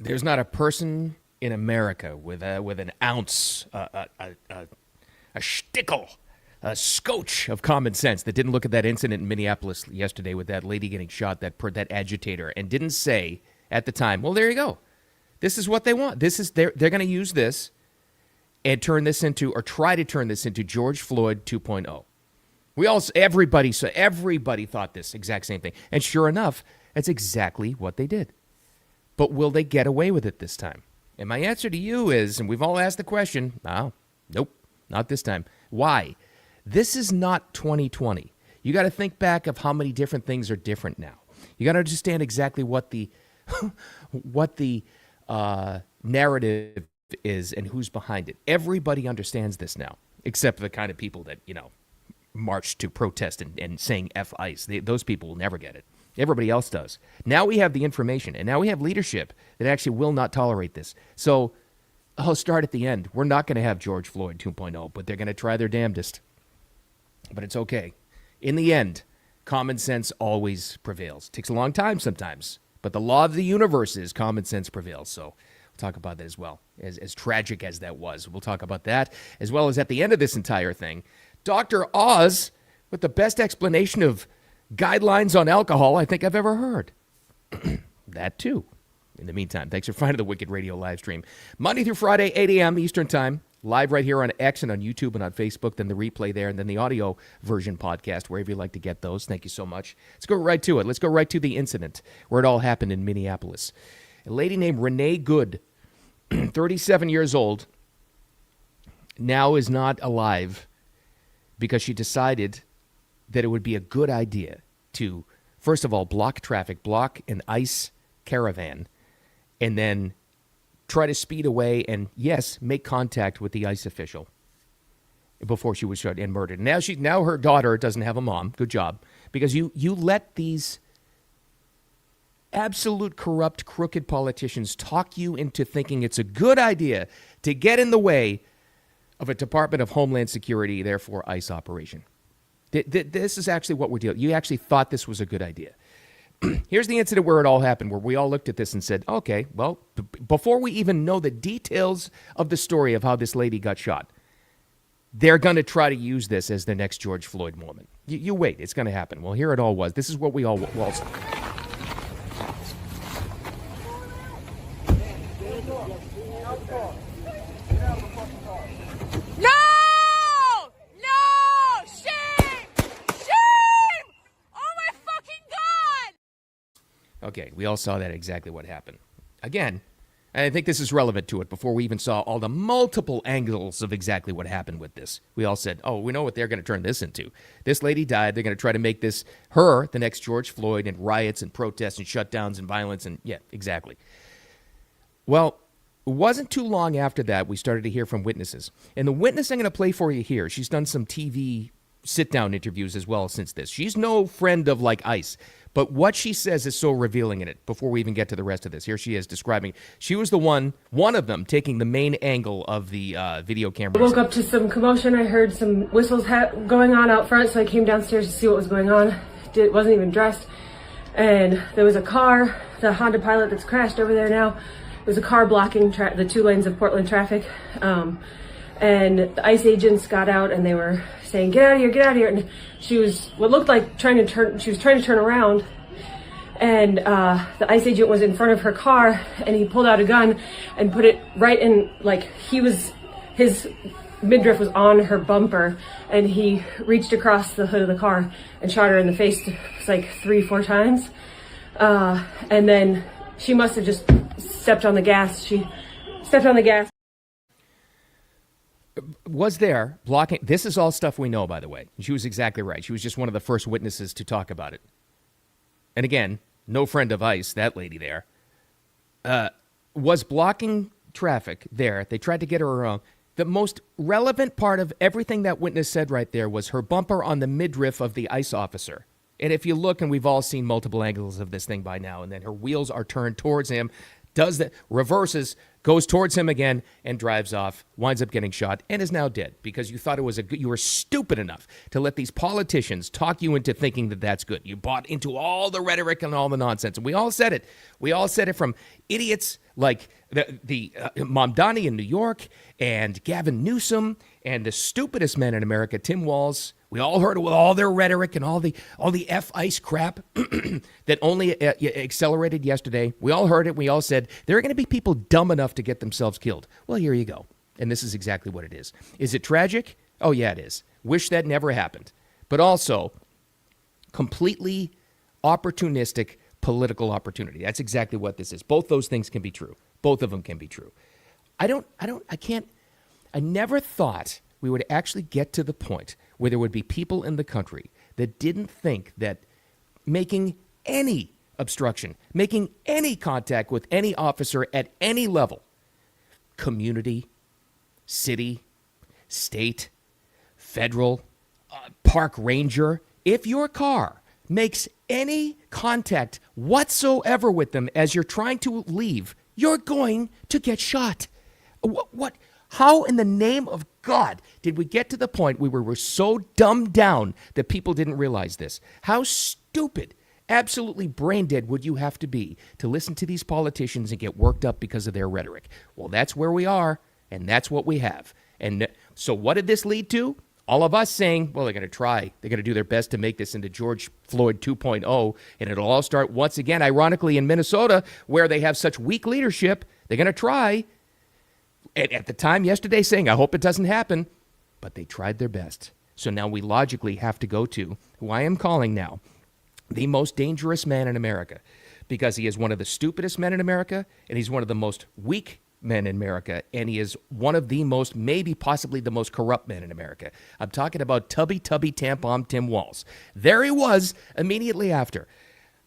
There's not a person in America with an ounce, a shtickle, a scotch of common sense that didn't look at that incident in Minneapolis yesterday with that lady getting shot, that agitator, and didn't say at the time, well, there you go. This is what they want. They're going to use this and turn this into, or try to turn this into George Floyd 2.0. Everybody thought this exact same thing. And sure enough, that's exactly what they did. But will they get away with it this time? And my answer to you is, and we've all asked the question, nope, not this time. Why? This is not 2020. You got to think back of how many different things are different now. You got to understand exactly what the narrative is and who's behind it. Everybody understands this now, except the kind of people that, march to protest and saying F ICE. Those people will never get it. Everybody else does. Now we have the information, and now we have leadership that actually will not tolerate this. So I'll start at the end. We're not going to have George Floyd 2.0, but they're going to try their damnedest. But it's okay. In the end, common sense always prevails. It takes a long time sometimes, but the law of the universe is common sense prevails. So we'll talk about that as well, as tragic as that was. We'll talk about that, as well as at the end of this entire thing, Dr. Oz with the best explanation of guidelines on alcohol I think I've ever heard. That too. In the meantime, thanks for finding the Wicked Radio live stream. Monday through Friday, 8 a.m. Eastern Time, live right here on X and on YouTube and on Facebook, then the replay there, and then the audio version podcast, wherever you like to get those. Thank you so much. Let's go right to it. Let's go right to the incident where it all happened in Minneapolis. A lady named Renee Good, 37 years old, now is not alive because she decided that it would be a good idea to, first of all, block traffic, block an ICE caravan, and then try to speed away and, yes, make contact with the ICE official before she was shot and murdered. Now her daughter doesn't have a mom. Good job. Because you let these absolute corrupt, crooked politicians talk you into thinking it's a good idea to get in the way of a Department of Homeland Security, therefore ICE operation. This is actually what we're dealing with. You actually thought this was a good idea. Here's the incident where it all happened, where we all looked at this and said, okay, well, before we even know the details of the story of how this lady got shot, they're going to try to use this as the next George Floyd moment. You wait, it's going to happen. Well, here it all was. This is what we all saw. Okay, we all saw that exactly what happened. Again, and I think this is relevant to it before we even saw all the multiple angles of exactly what happened with this. We all said, oh, we know what they're going to turn this into. This lady died. They're going to try to make this her the next George Floyd, and riots and protests and shutdowns and violence. And yeah, exactly. Well, it wasn't too long after that we started to hear from witnesses. And the witness I'm going to play for you here, she's done some TV sit-down interviews as well since this. She's no friend of like ICE. But what she says is so revealing in it before we even get to the rest of this. Here she is describing. She was the one of them, taking the main angle of the video camera. I woke up to some commotion. I heard some whistles going on out front, so I came downstairs to see what was going on. Wasn't even dressed. And there was a car, the Honda Pilot that's crashed over there now. There was a car blocking the 2 lanes of Portland traffic. And the ICE agents got out and they were saying, get out of here, get out of here. And she was what looked like trying to turn around. And the ICE agent was in front of her car and he pulled out a gun and put it right in, his midriff was on her bumper, and he reached across the hood of the car and shot her in the face 3-4 times. And then she must have just stepped on the gas. She stepped on the gas. Was there blocking? This is all stuff we know, by the way. She was exactly right. She was just one of the first witnesses to talk about it. And again, no friend of ICE, that lady there, was blocking traffic there. They tried to get her around. The most relevant part of everything that witness said right there was her bumper on the midriff of the ICE officer. And if you look, and we've all seen multiple angles of this thing by now, and then her wheels are turned towards him, does that, reverses, goes towards him again and drives off, winds up getting shot, and is now dead because you thought it was you were stupid enough to let these politicians talk you into thinking that that's good. You bought into all the rhetoric and all the nonsense, and we all said it. We all said it, from idiots like the Mamdani in New York and Gavin Newsom and the stupidest man in America, Tim Walz. We all heard it with all their rhetoric and all the F-ICE crap that only accelerated yesterday. We all heard it. We all said there are going to be people dumb enough to get themselves killed. Well, here you go. And this is exactly what it is. Is it tragic? Oh, yeah, it is. Wish that never happened. But also completely opportunistic political opportunity. That's exactly what this is. Both those things can be true. Both of them can be true. I never thought we would actually get to the point where there would be people in the country that didn't think that making any obstruction, making any contact with any officer at any level, community, city, state, federal, park ranger, if your car makes any contact whatsoever with them as you're trying to leave, you're going to get shot. What? How in the name of God did we get to the point where we were so dumbed down that people didn't realize this? How stupid, absolutely brain dead would you have to be to listen to these politicians and get worked up because of their rhetoric? Well, that's where we are, and that's what we have. And so what did this lead to? All of us saying, well, they're going to try. They're going to do their best to make this into George Floyd 2.0, and it'll all start once again, ironically, in Minnesota, where they have such weak leadership. They're going to try. At the time yesterday saying, I hope it doesn't happen, but they tried their best. So now we logically have to go to who I am calling now the most dangerous man in America, because he is one of the stupidest men in America, and he's one of the most weak men in America, and he is one of the most, maybe possibly the most corrupt men in America. I'm talking about Tubby Tampon Tim Walz. There he was immediately after.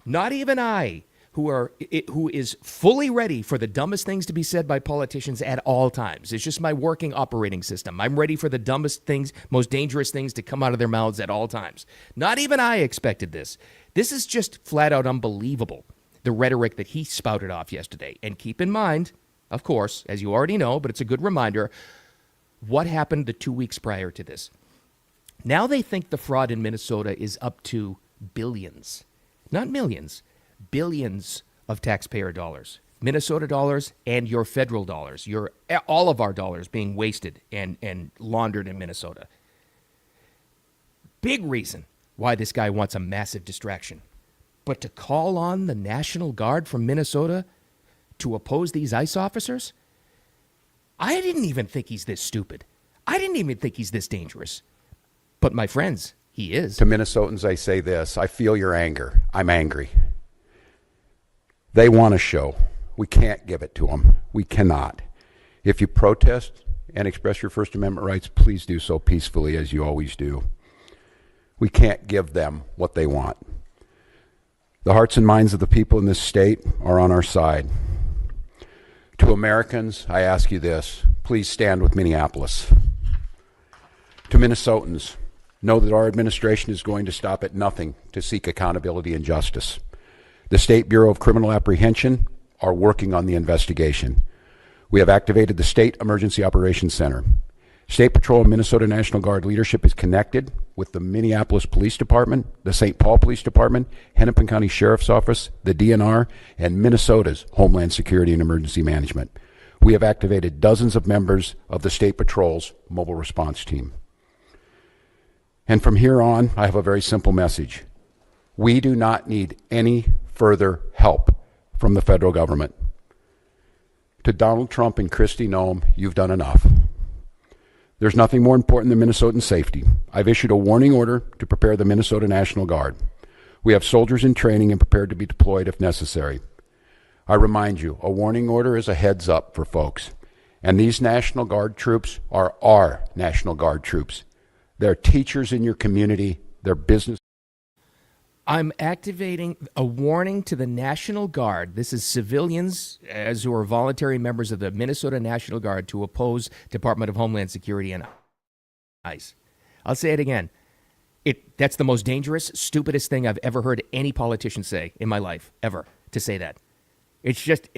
Not even I, who is fully ready for the dumbest things to be said by politicians at all times. It's just my working operating system. I'm ready for the dumbest things, most dangerous things to come out of their mouths at all times. Not even I expected this. This is just flat out unbelievable, the rhetoric that he spouted off yesterday. And keep in mind, of course, as you already know, but it's a good reminder, what happened the 2 weeks prior to this. Now they think the fraud in Minnesota is up to billions, not millions, billions of taxpayer dollars, Minnesota dollars and your federal dollars, all of our dollars being wasted and laundered in Minnesota. Big reason why this guy wants a massive distraction. But to call on the National Guard from Minnesota to oppose these ICE officers? I didn't even think he's this stupid. I didn't even think he's this dangerous. But my friends, he is. To Minnesotans, I say this. I feel your anger. I'm angry. They want a show. We can't give it to them. We cannot. If you protest and express your First Amendment rights, please do so peacefully, as you always do. We can't give them what they want. The hearts and minds of the people in this state are on our side. To Americans, I ask you this. Please stand with Minneapolis. To Minnesotans, know that our administration is going to stop at nothing to seek accountability and justice. The State Bureau of Criminal Apprehension are working on the investigation. We have activated the State Emergency Operations Center. State Patrol and Minnesota National Guard leadership is connected with the Minneapolis Police Department, the St. Paul Police Department, Hennepin County Sheriff's Office, the DNR, and Minnesota's Homeland Security and Emergency Management. We have activated dozens of members of the State Patrol's mobile response team. And from here on, I have a very simple message. We do not need any further help from the federal government. To Donald Trump and Kristi Noem, you've done enough. There's nothing more important than Minnesotan safety. I've issued a warning order to prepare the Minnesota National Guard. We have soldiers in training and prepared to be deployed if necessary. I remind you, a warning order is a heads up for folks. And these National Guard troops are our National Guard troops. They're teachers in your community. They're business. I'm activating a warning to the National Guard. This is civilians as who are voluntary members of the Minnesota National Guard to oppose Department of Homeland Security and ICE. I'll say it again. That's the most dangerous, stupidest thing I've ever heard any politician say in my life, ever, to say that. It's just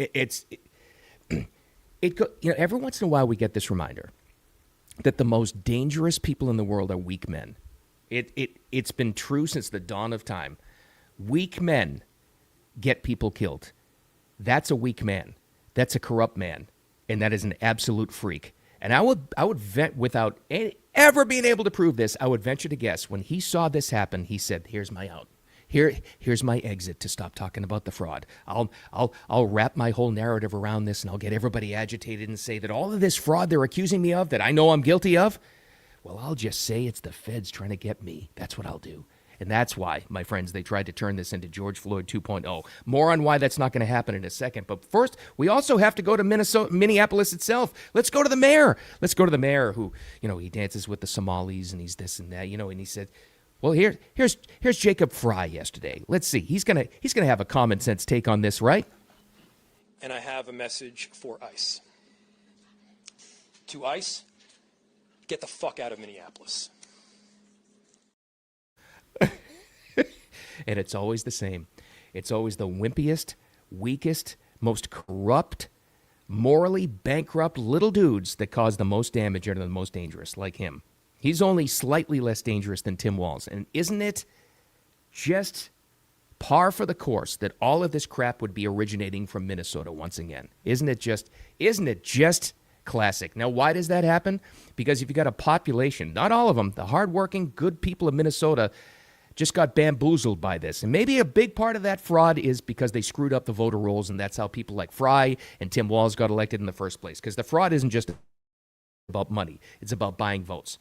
every once in a while we get this reminder that the most dangerous people in the world are weak men. It's been true since the dawn of time. Weak men get people killed. That's a weak man. That's a corrupt man, and that is an absolute freak. And I would vet without ever being able to prove this. I would venture to guess when he saw this happen, he said, "Here's my out. Here's my exit to stop talking about the fraud. I'll wrap my whole narrative around this, and I'll get everybody agitated and say that all of this fraud they're accusing me of, that I know I'm guilty of, well, I'll just say it's the feds trying to get me. That's what I'll do." And that's why, my friends, they tried to turn this into George Floyd 2.0. More on why that's not going to happen in a second. But first, we also have to go to Minneapolis itself. Let's go to the mayor. Let's go to the mayor who, he dances with the Somalis and he's this and that, and he said, well, here's Jacob Fry yesterday. Let's see. He's gonna have a common sense take on this, right? And I have a message for ICE. To ICE, get the fuck out of Minneapolis. And it's always the same. It's always the wimpiest, weakest, most corrupt, morally bankrupt little dudes that cause the most damage and are the most dangerous, like him. He's only slightly less dangerous than Tim Walz. And isn't it just par for the course that all of this crap would be originating from Minnesota once again? Isn't it just classic? Now, why does that happen? Because if you got a population, not all of them, the hardworking, good people of Minnesota just got bamboozled by this. And maybe a big part of that fraud is because they screwed up the voter rolls, and that's how people like Fry and Tim Walz got elected in the first place. Because the fraud isn't just about money. It's about buying votes.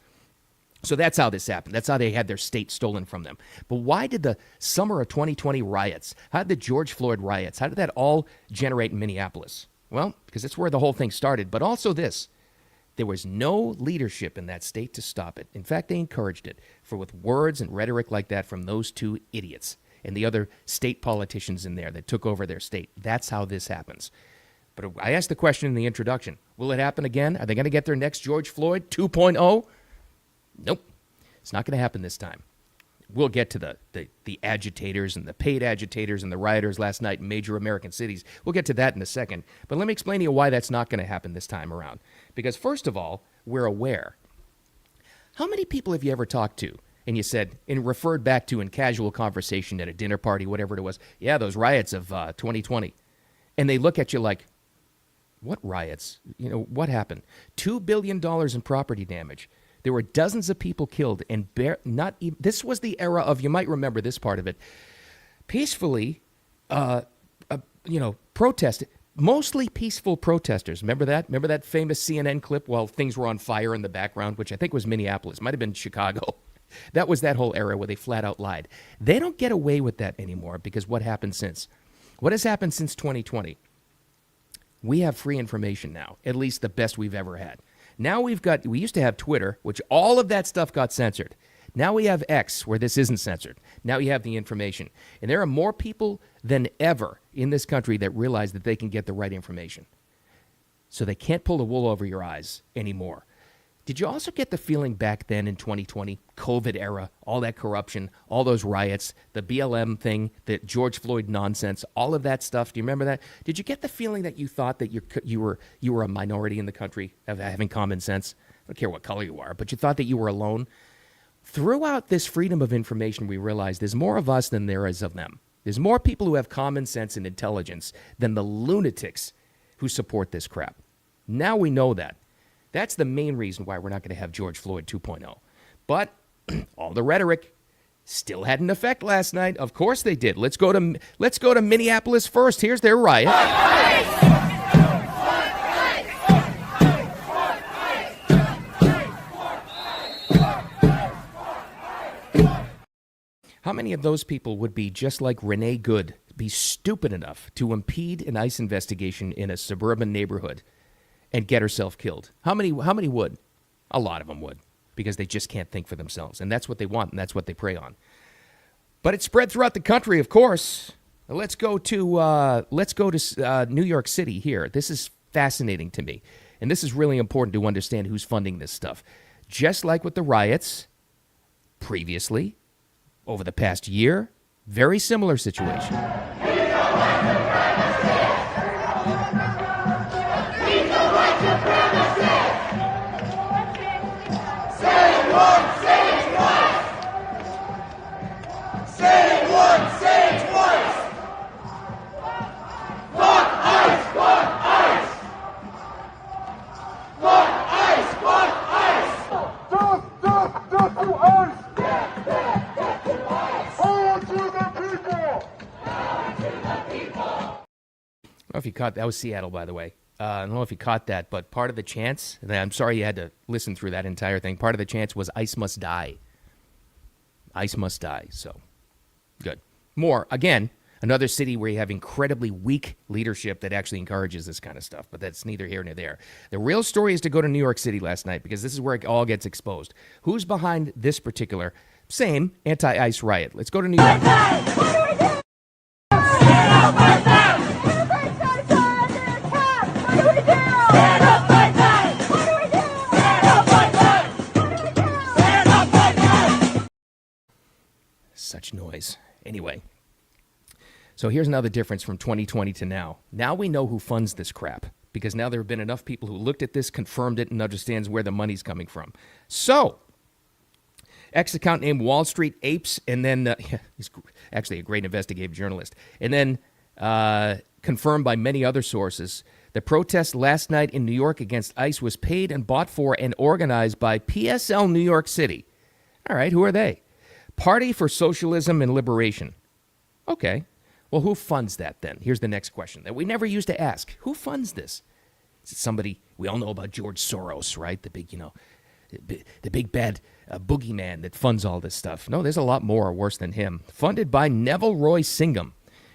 So that's how this happened. That's how they had their state stolen from them. But why did the summer of 2020 riots, how did the George Floyd riots, how did that all generate in Minneapolis? Well, because that's where the whole thing started. But also this. There was no leadership in that state to stop it. In fact, they encouraged it with words and rhetoric like that from those two idiots and the other state politicians in there that took over their state. That's how this happens. But I asked the question in the introduction, will it happen again? Are they going to get their next George Floyd 2.0? Nope. It's not going to happen this time. We'll get to the agitators and the paid agitators and the rioters last night in major American cities. We'll get to that in a second. But let me explain to you why that's not going to happen this time around. Because first of all, we're aware. How many people have you ever talked to and you said, and referred back to in casual conversation at a dinner party, whatever it was, yeah, those riots of 2020. And they look at you like, what riots? What happened? $2 billion in property damage. There were dozens of people killed, and this was the era of, you might remember this part of it, peacefully, protest, mostly peaceful protesters. Remember that? Remember that famous CNN clip while things were on fire in the background, which I think was Minneapolis, might have been Chicago. That was that whole era where they flat out lied. They don't get away with that anymore because what happened since? What has happened since 2020? We have free information now, at least the best we've ever had. Now we used to have Twitter, which all of that stuff got censored. Now we have X, where this isn't censored. Now you have the information. And there are more people than ever in this country that realize that they can get the right information. So they can't pull the wool over your eyes anymore. Did you also get the feeling back then in 2020, COVID era, all that corruption, all those riots, the BLM thing, the George Floyd nonsense, all of that stuff? Do you remember that? Did you get the feeling that you thought that you were a minority in the country of having common sense? I don't care what color you are, but you thought that you were alone? Throughout this freedom of information, we realized there's more of us than there is of them. There's more people who have common sense and intelligence than the lunatics who support this crap. Now we know that. That's the main reason why we're not going to have George Floyd 2.0. But all the rhetoric still had an effect last night. Of course they did. Let's go to Minneapolis first. Here's their riot. How many of those people would be just like Renee Good, be stupid enough to impede an ICE investigation in a suburban neighborhood and get herself killed? How many would? A lot of them would, because they just can't think for themselves. And that's what they want, and that's what they prey on. But it's spread throughout the country, of course. Let's go to New York City here. This is fascinating to me. And this is really important to understand who's funding this stuff. Just like with the riots previously, over the past year, very similar situation. I don't know if you caught that was Seattle, by the way. I don't know if you caught that, but part of the chants, and I'm sorry you had to listen through that entire thing. Part of the chants was ICE must die. ICE must die. So, good. More, again, another city where you have incredibly weak leadership that actually encourages this kind of stuff, but that's neither here nor there. The real story is to go to New York City last night because this is where it all gets exposed. Who's behind this particular, same anti-ICE riot? Let's go to New York. Such noise. Anyway, so here's another difference from 2020 to now. Now we know who funds this crap because now there have been enough people who looked at this, confirmed it, and understands where the money's coming from. So, X account named Wall Street Apes, and then he's actually a great investigative journalist, and then confirmed by many other sources. The protest last night in New York against ICE was paid and bought for and organized by PSL New York City. All right, who are they? Party for Socialism and Liberation. Okay. Well, who funds that then? Here's the next question that we never used to ask. Who funds this? Is it somebody, we all know about George Soros, right? The big, the big bad boogeyman that funds all this stuff. No, there's a lot more worse than him. Funded by Neville Roy Singham,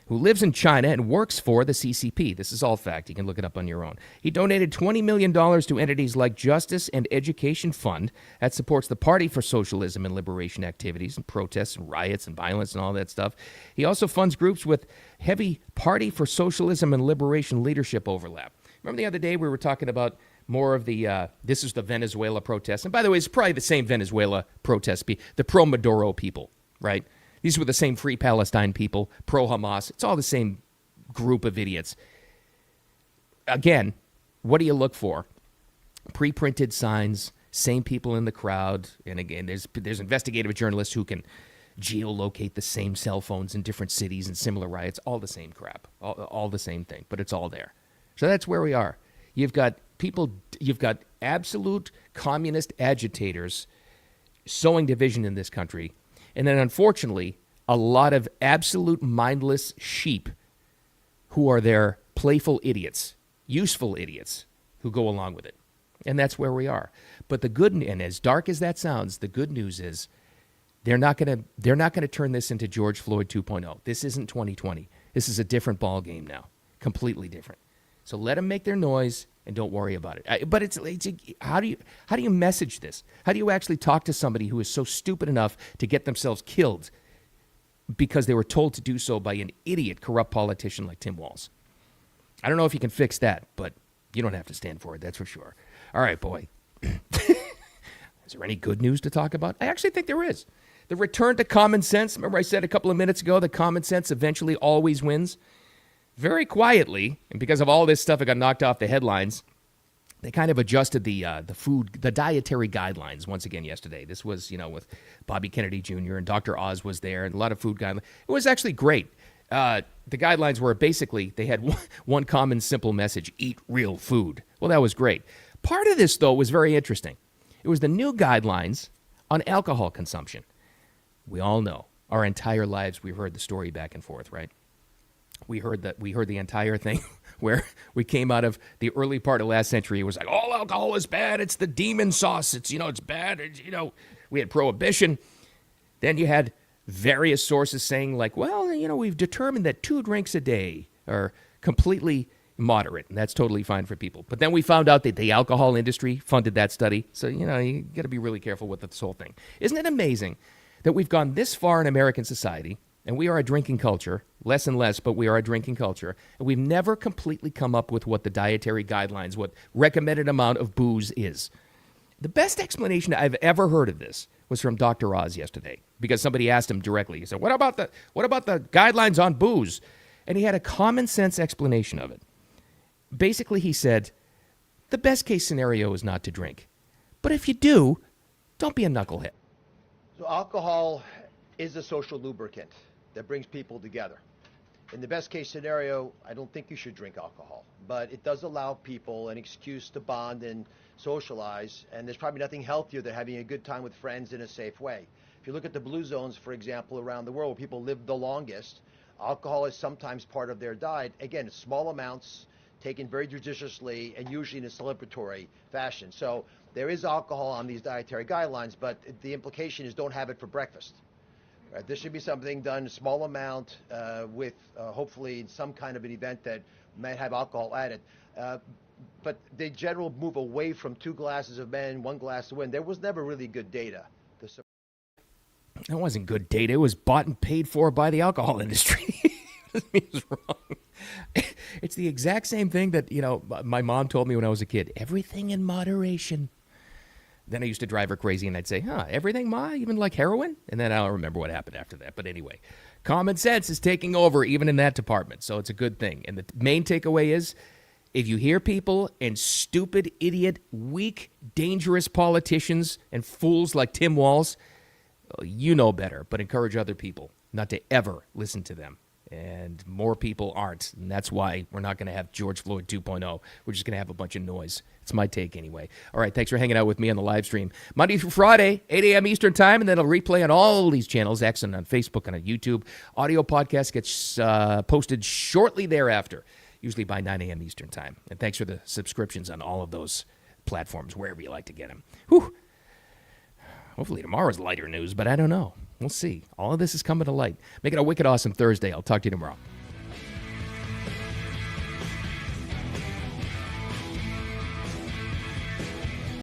who lives in China and works for the CCP. This is all fact. You can look it up on your own. He donated $20 million to entities like Justice and Education Fund that supports the Party for Socialism and Liberation activities and protests and riots and violence and all that stuff. He also funds groups with heavy Party for Socialism and Liberation leadership overlap. Remember the other day we were talking about more of the, this is the Venezuela protests. And by the way, it's probably the same Venezuela protests, the pro-Maduro people, right? These were the same Free Palestine people, pro-Hamas. It's all the same group of idiots. Again, what do you look for? Pre-printed signs, same people in the crowd. And again, there's investigative journalists who can geolocate the same cell phones in different cities and similar riots. All the same crap, all the same thing, but it's all there. So that's where we are. You've got absolute communist agitators sowing division in this country. And then, unfortunately, a lot of absolute mindless sheep who are their playful idiots, useful idiots who go along with it. And that's where we are. But the good, and as dark as that sounds, the good news is they're not going to turn this into George Floyd 2.0. This isn't 2020. This is a different ball game now, completely different. So let them make their noise and don't worry about it. But it's how do you message this? How do you actually talk to somebody who is so stupid enough to get themselves killed because they were told to do so by an idiot, corrupt politician like Tim Walz? I don't know if you can fix that, but you don't have to stand for it, that's for sure. All right, boy. Is there any good news to talk about? I actually think there is. The return to common sense. Remember I said a couple of minutes ago that common sense eventually always wins? Very quietly, and because of all this stuff that got knocked off the headlines, they kind of adjusted the dietary guidelines once again yesterday. This was, with Bobby Kennedy Jr. and Dr. Oz was there and a lot of food guidelines. It was actually great. The guidelines were basically, they had one common simple message: eat real food. Well, that was great. Part of this, though, was very interesting. It was the new guidelines on alcohol consumption. We all know, our entire lives, we've heard the story back and forth, right? We heard the entire thing where we came out of the early part of last century. It was like, all alcohol is bad. It's the demon sauce. It's bad. We had prohibition. Then you had various sources saying like, well, we've determined that 2 drinks a day are completely moderate, and that's totally fine for people. But then we found out that the alcohol industry funded that study. So, you got to be really careful with this whole thing. Isn't it amazing that we've gone this far in American society, and we are a drinking culture, less and less, but we are a drinking culture, and we've never completely come up with what the dietary guidelines, what recommended amount of booze is. The best explanation I've ever heard of this was from Dr. Oz yesterday, because somebody asked him directly. He said, what about the guidelines on booze? And he had a common sense explanation of it. Basically, he said, the best case scenario is not to drink. But if you do, Don't be a knucklehead. So alcohol is a social lubricant that brings people together. In the best case scenario, I don't think you should drink alcohol, but it does allow people an excuse to bond and socialize, and there's probably nothing healthier than having a good time with friends in a safe way. If you look at the blue zones, for example, around the world where people live the longest, alcohol is sometimes part of their diet. Again, small amounts, taken very judiciously, and usually in a celebratory fashion. So there is alcohol on these dietary guidelines, but the implication is don't have it for breakfast. Right? This should be something done in a small amount with hopefully some kind of an event that might have alcohol added. But the general move away from 2 glasses of men, 1 glass of women, there was never really good data. That wasn't good data. It was bought and paid for by the alcohol industry. It was wrong. It's the exact same thing that, my mom told me when I was a kid. Everything in moderation. Then I used to drive her crazy, and I'd say, everything, Ma? Even like heroin? And then I don't remember what happened after that. But anyway, common sense is taking over even in that department, so it's a good thing. And the main takeaway is, if you hear people and stupid, idiot, weak, dangerous politicians and fools like Tim Walz, well, you know better, but encourage other people not to ever listen to them. And more people aren't. And that's why we're not going to have George Floyd 2.0. We're just going to have a bunch of noise. It's my take anyway. All right, thanks for hanging out with me on the live stream. Monday through Friday, 8 a.m. Eastern Time, and then it'll replay on all these channels, X and on Facebook and on YouTube. Audio podcast gets posted shortly thereafter, usually by 9 a.m. Eastern Time. And thanks for the subscriptions on all of those platforms, wherever you like to get them. Whew. Hopefully tomorrow's lighter news, but I don't know. We'll see. All of this is coming to light. Make it a wicked awesome Thursday. I'll talk to you tomorrow.